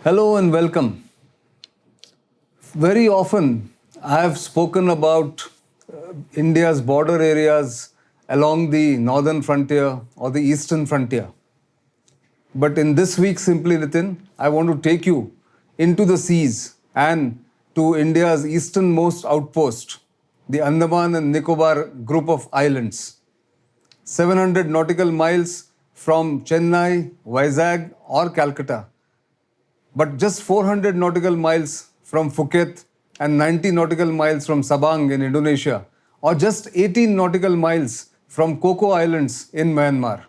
Hello and welcome. Very often I have spoken about India's border areas along the northern frontier or the eastern frontier. But in this week's Simply Nitin, I want to take you into the seas and to India's easternmost outpost, the Andaman and Nicobar group of islands. 700 nautical miles from Chennai, Vizag or Calcutta, but just 400 nautical miles from Phuket and 90 nautical miles from Sabang in Indonesia, or just 18 nautical miles from Coco Islands in Myanmar.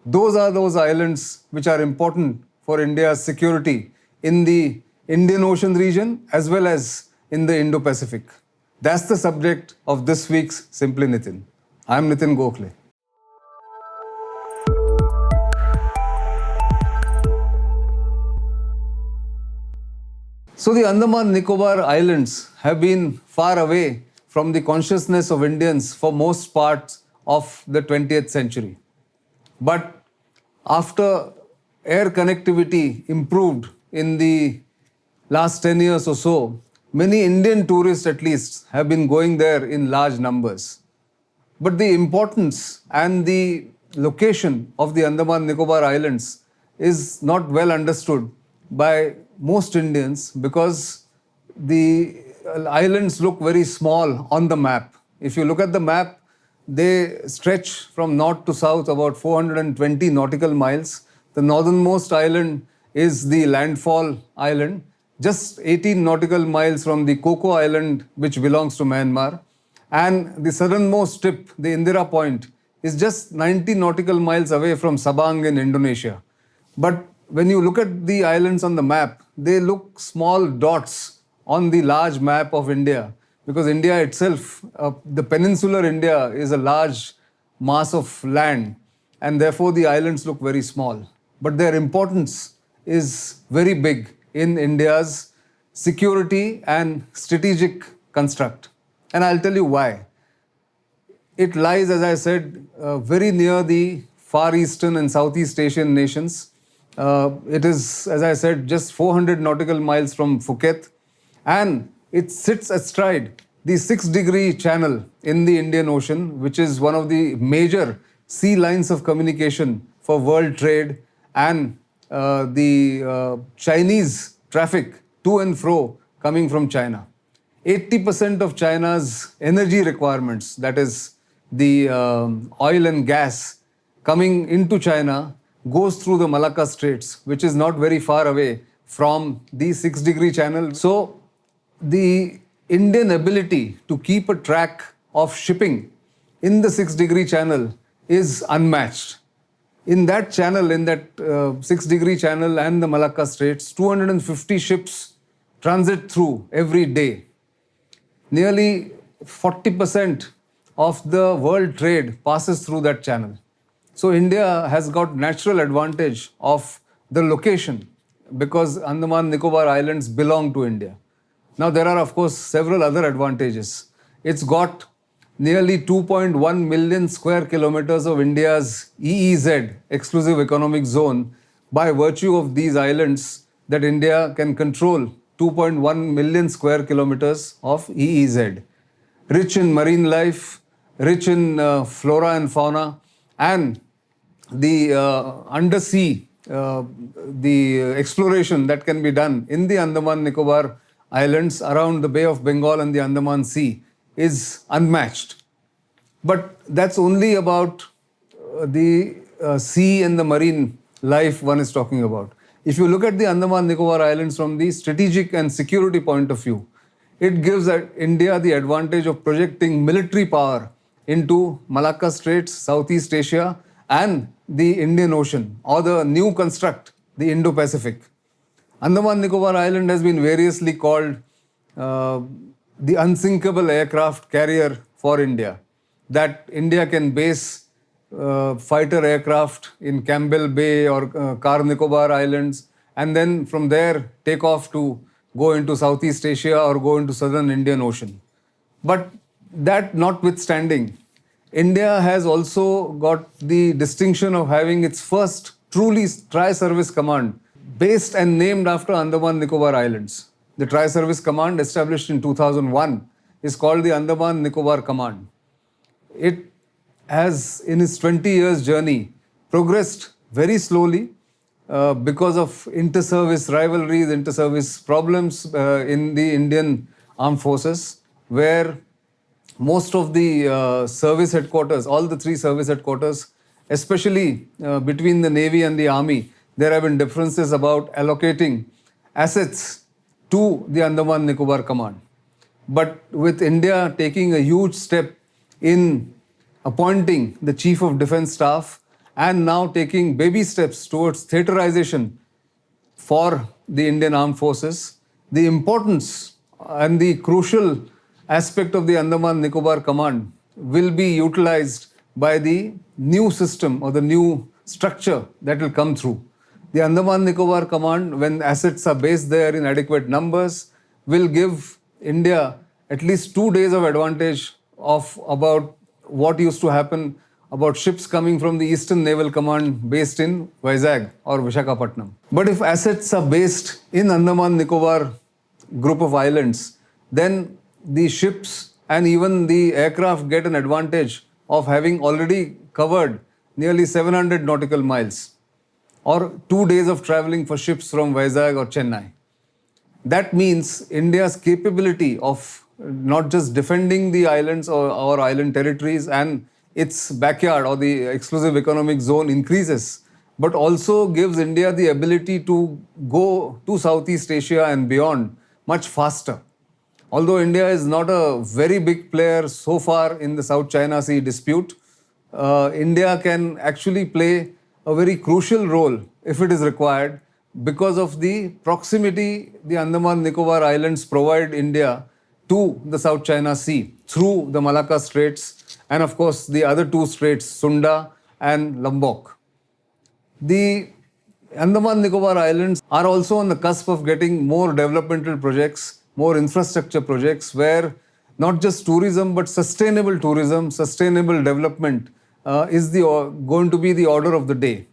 Those are those islands which are important for India's security in the Indian Ocean region as well as in the Indo-Pacific. That's the subject of this week's Simply Nitin. I'm Nitin Gokhale. So the Andaman Nicobar Islands have been far away from the consciousness of Indians for most parts of the 20th century. But after air connectivity improved in the last 10 years or so, many Indian tourists at least have been going there in large numbers. But the importance and the location of the Andaman Nicobar Islands is not well understood by most Indians because the islands look very small on the map. If you look at the map, they stretch from north to south about 420 nautical miles. The northernmost island is the Landfall Island, just 18 nautical miles from the Coco Island, which belongs to Myanmar. And the southernmost tip, the Indira Point, is just 90 nautical miles away from Sabang in Indonesia. But when you look at the islands on the map, they look small dots on the large map of India, because India itself, the peninsular India, is a large mass of land, and therefore the islands look very small. But their importance is very big in India's security and strategic construct. And I'll tell you why. It lies, as I said, very near the Far Eastern and Southeast Asian nations. It is, as I said, just 400 nautical miles from Phuket, and it sits astride the 6-degree channel in the Indian Ocean, which is one of the major sea lines of communication for world trade and the Chinese traffic to and fro coming from China. 80% of China's energy requirements, that is the oil and gas coming into China, goes through the Malacca Straits, which is not very far away from the 6-degree channel. So the Indian ability to keep a track of shipping in the 6-degree channel is unmatched. In that channel, in that 6-degree channel and the Malacca Straits, 250 ships transit through every day. Nearly 40% of the world trade passes through that channel. So India has got natural advantage of the location because Andaman Nicobar Islands belong to India. Now there are of course several other advantages. It's got nearly 2.1 million square kilometers of India's EEZ, exclusive economic zone, by virtue of these islands that India can control 2.1 million square kilometers of EEZ. Rich in marine life, rich in flora and fauna, and the undersea, the exploration that can be done in the Andaman Nicobar Islands around the Bay of Bengal and the Andaman Sea is unmatched. But that's only about the sea and the marine life one is talking about. If you look at the Andaman Nicobar Islands from the strategic and security point of view, it gives India the advantage of projecting military power into Malacca Straits, Southeast Asia, and the Indian Ocean, or the new construct, the Indo-Pacific. Andaman Nicobar Island has been variously called the unsinkable aircraft carrier for India, that India can base fighter aircraft in Campbell Bay or Car Nicobar Islands, and then from there take off to go into Southeast Asia or go into Southern Indian Ocean. But that notwithstanding, India has also got the distinction of having its first truly tri-service command based and named after Andaman Nicobar Islands. The Tri-Service Command, established in 2001, is called the Andaman Nicobar Command. It has, in its 20 years journey, progressed very slowly because of inter-service rivalries, inter-service problems in the Indian Armed Forces, where most of the service headquarters, all the three service headquarters, especially between the Navy and the Army, there have been differences about allocating assets to the Andaman Nicobar Command. But with India taking a huge step in appointing the Chief of Defence Staff and now taking baby steps towards theaterization for the Indian Armed Forces, the importance and the crucial aspect of the Andaman Nicobar Command will be utilized by the new system or the new structure that will come through. The Andaman Nicobar Command, when assets are based there in adequate numbers, will give India at least 2 days of advantage of about what used to happen about ships coming from the Eastern Naval Command based in Vizag or Vishakhapatnam. But if assets are based in Andaman Nicobar group of islands, then the ships and even the aircraft get an advantage of having already covered nearly 700 nautical miles, or 2 days of traveling for ships from Vizag or Chennai. That means India's capability of not just defending the islands or island territories and its backyard or the exclusive economic zone increases, but also gives India the ability to go to Southeast Asia and beyond much faster. Although India is not a very big player so far in the South China Sea dispute, India can actually play a very crucial role if it is required because of the proximity the Andaman Nicobar Islands provide India to the South China Sea through the Malacca Straits and of course the other two straits, Sunda and Lombok. The Andaman Nicobar Islands are also on the cusp of getting more developmental projects, more infrastructure projects where not just tourism but sustainable tourism, sustainable development is going to be the order of the day.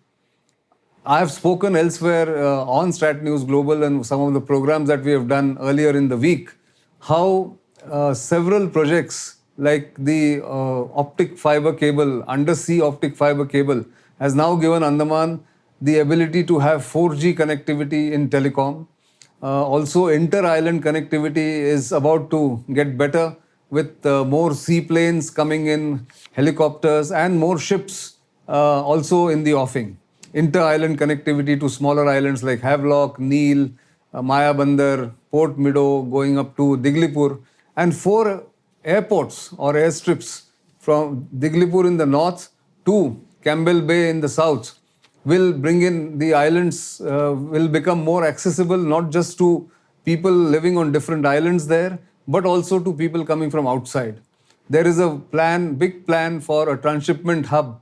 I have spoken elsewhere on StratNews Global and some of the programs that we have done earlier in the week, how several projects like the optic fiber cable, undersea optic fiber cable, has now given Andaman the ability to have 4G connectivity in telecom. Also, inter-island connectivity is about to get better with more seaplanes coming in, helicopters and more ships also in the offing. Inter-island connectivity to smaller islands like Havelock, Neil, Maya Bandar, Port Meadow going up to Diglipur, and 4 airports or airstrips from Diglipur in the north to Campbell Bay in the south will bring in the islands, will become more accessible not just to people living on different islands there, but also to people coming from outside. There is a plan, big plan for a transshipment hub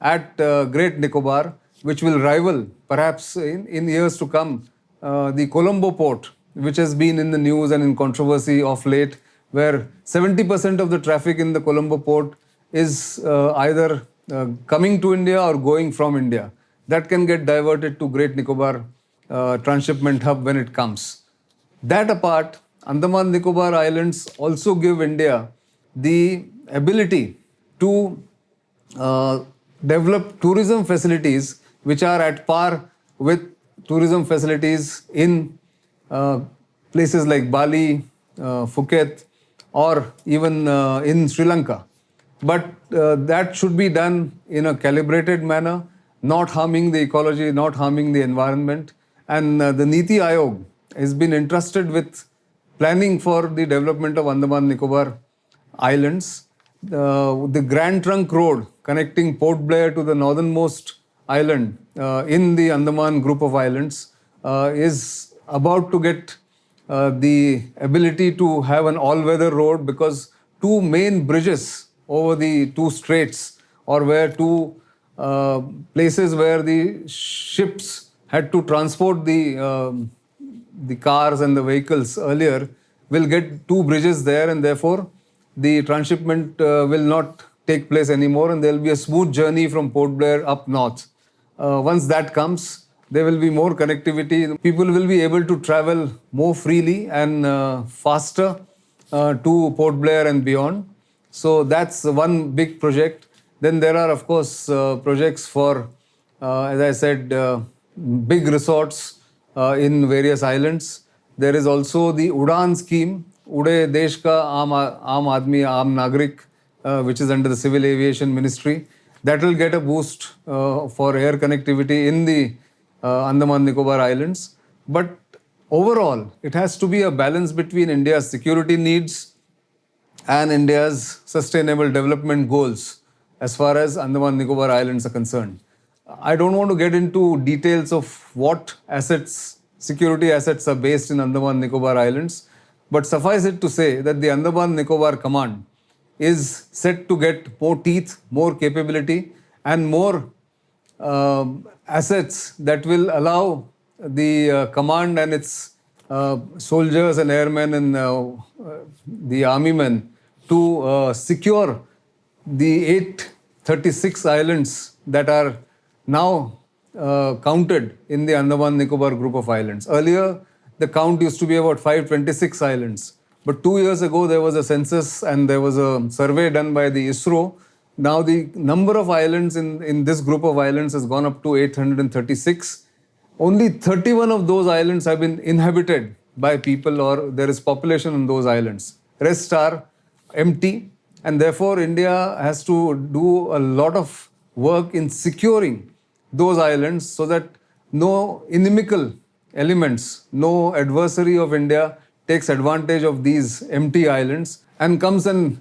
at Great Nicobar, which will rival, perhaps in years to come, the Colombo port, which has been in the news and in controversy of late, where 70% of the traffic in the Colombo port is either coming to India or going from India. That can get diverted to Great Nicobar transshipment hub when it comes. That apart, Andaman Nicobar Islands also give India the ability to develop tourism facilities which are at par with tourism facilities in places like Bali, Phuket, or even in Sri Lanka. But that should be done in a calibrated manner, not harming the ecology, not harming the environment. And the Niti Aayog has been entrusted with planning for the development of Andaman Nicobar Islands. The Grand Trunk Road connecting Port Blair to the northernmost island in the Andaman group of islands is about to get the ability to have an all-weather road because 2 main bridges over the 2 straits, or where 2 places where the ships had to transport the cars and the vehicles earlier, will get 2 bridges there, and therefore the transshipment will not take place anymore and there will be a smooth journey from Port Blair up north. Once that comes, there will be more connectivity. People will be able to travel more freely and faster to Port Blair and beyond. So that's one big project. Then there are, of course, projects for, as I said, big resorts in various islands. There is also the Udan scheme, Ude Desh Ka Aam Admi, Aam Nagrik, which is under the Civil Aviation Ministry. That will get a boost for air connectivity in the Andaman Nicobar Islands. But overall, it has to be a balance between India's security needs and India's sustainable development goals as far as Andaman Nicobar Islands are concerned. I don't want to get into details of what assets, security assets are based in Andaman Nicobar Islands, but suffice it to say that the Andaman Nicobar Command is set to get more teeth, more capability and more assets that will allow the command and its soldiers and airmen and the army men to secure the 836 islands that are now counted in the Andaman Nicobar group of islands. Earlier, the count used to be about 526 islands. But 2 years ago, there was a census and there was a survey done by the ISRO. Now the number of islands in this group of islands has gone up to 836. Only 31 of those islands have been inhabited by people or there is population on those islands. Rest are empty and therefore India has to do a lot of work in securing those islands so that no inimical elements, no adversary of India takes advantage of these empty islands and comes and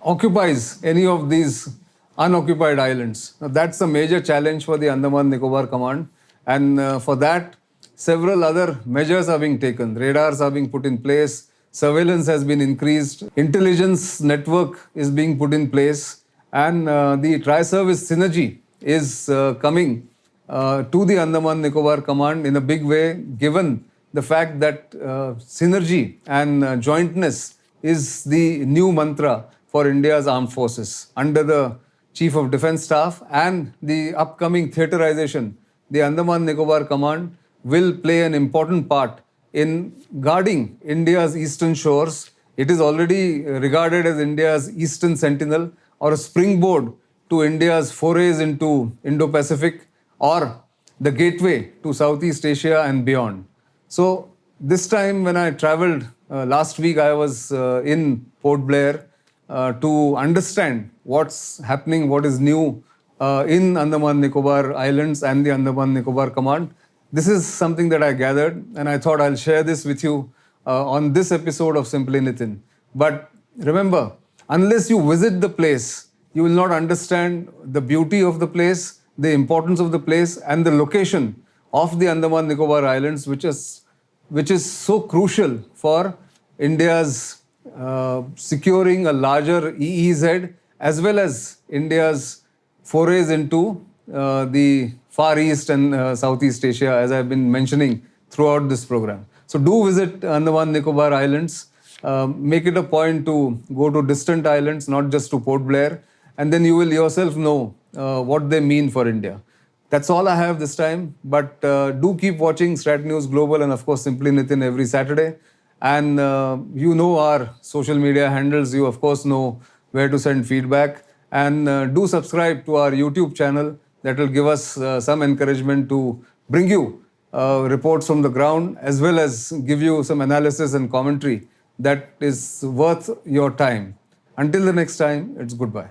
occupies any of these unoccupied islands. Now, that's a major challenge for the Andaman Nicobar Command, and for that, several other measures are being taken. Radars are being put in place, surveillance has been increased, intelligence network is being put in place, and the tri-service synergy is coming to the Andaman Nicobar Command in a big way, given the fact that synergy and jointness is the new mantra for India's armed forces. Under the Chief of Defence Staff and the upcoming theaterization, the Andaman Nicobar Command will play an important part in guarding India's eastern shores. It is already regarded as India's eastern sentinel or a springboard to India's forays into Indo-Pacific or the gateway to Southeast Asia and beyond. So this time when I travelled last week, I was in Port Blair to understand what's happening, what is new in Andaman Nicobar Islands and the Andaman Nicobar Command. This is something that I gathered and I thought I'll share this with you on this episode of Simply Nitin. But remember, unless you visit the place, you will not understand the beauty of the place, the importance of the place and the location of the Andaman Nicobar Islands, which is so crucial for India's securing a larger EEZ as well as India's forays into the Far East and Southeast Asia, as I've been mentioning throughout this program. So do visit Andaman Nicobar Islands. Make it a point to go to distant islands, not just to Port Blair, and then you will yourself know what they mean for India. That's all I have this time, but do keep watching StratNews Global and of course Simply Nitin every Saturday. And you know our social media handles, you of course know where to send feedback. And do subscribe to our YouTube channel. That will give us some encouragement to bring you reports from the ground as well as give you some analysis and commentary that is worth your time. Until the next time, it's goodbye.